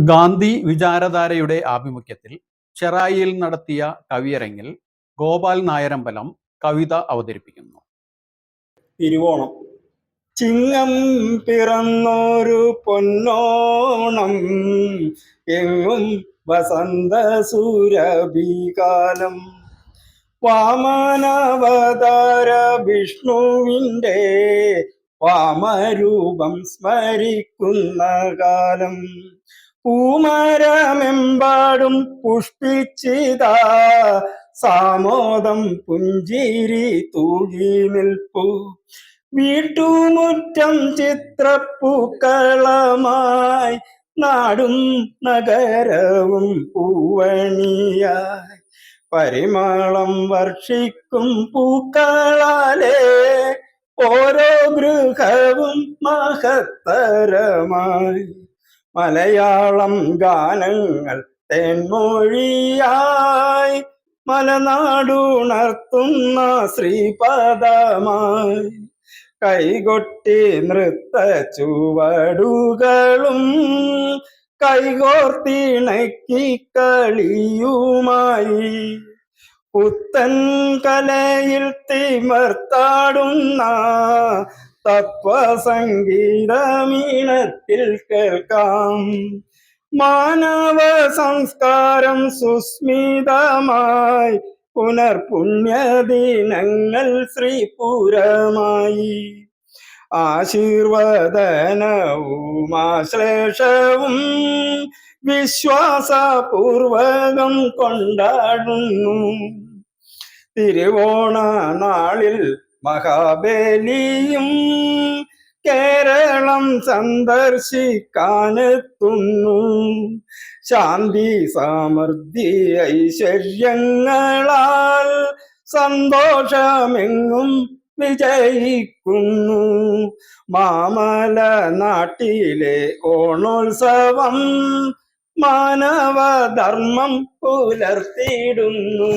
ഗാന്ധി വിചാരധാരയുടെ ആഭിമുഖ്യത്തിൽ ചെറായിയിൽ നടത്തിയ കവിയരങ്ങിൽ ഗോപാൽ നായരമ്പലം കവിത അവതരിപ്പിക്കുന്നു. തിരുവോണം. ചിങ്ങം പിറന്നോരു പൊന്നോണം, എങ്ങും വസന്ത സുരഭികാലം. വാമനാവതാര വിഷ്ണുവിൻ്റെ വാമരൂപം സ്മരിക്കുന്ന കാലം. പൂമരമെമ്പാടും പുഷ്പിച്ചിതാ സാമോദം പുഞ്ചിരി തൂകി നിൽപ്പു. വീട്ടുമുറ്റം ചിത്രപ്പൂക്കളമായി, നാടും നഗരവും പൂവണിയായി. പരിമളം വർഷിക്കും പൂക്കളാലേ ഓരോ ഗൃഹവും മഹത്തരമായി. മലയാളം ഗാനങ്ങൾ തേൻമൊഴിയായി, മലനാടുണർത്തുന്ന ശ്രീപദമായി. കൈകൊട്ടി നൃത്ത ചുവടുകളും കൈകോർത്തിണക്കി കളിയുമായി. പുത്തൻ കലയിൽ തിമർത്താടുന്ന തത്വസംഗീതമീണത്തിൽ കേൾക്കാം. മാനവ സംസ്കാരം സുസ്മിതമായി, പുനർപുണ്യദിനങ്ങൾ ശ്രീപുരമായി. ആശീർവദനവും ആശ്ലേഷവും വിശ്വാസപൂർവകം കൊണ്ടാടുന്നു. തിരുവോണ നാളിൽ മഹാബലിയും കേരളം സന്ദർശിക്കാനെത്തുന്നു. ശാന്തി സമൃദ്ധി ഐശ്വര്യങ്ങളാൽ സന്തോഷമെങ്ങും വിജയിക്കുന്നു. മാമല നാട്ടിലെ ഓണോത്സവം മാനവധർമ്മം പുലർത്തിയിടുന്നു.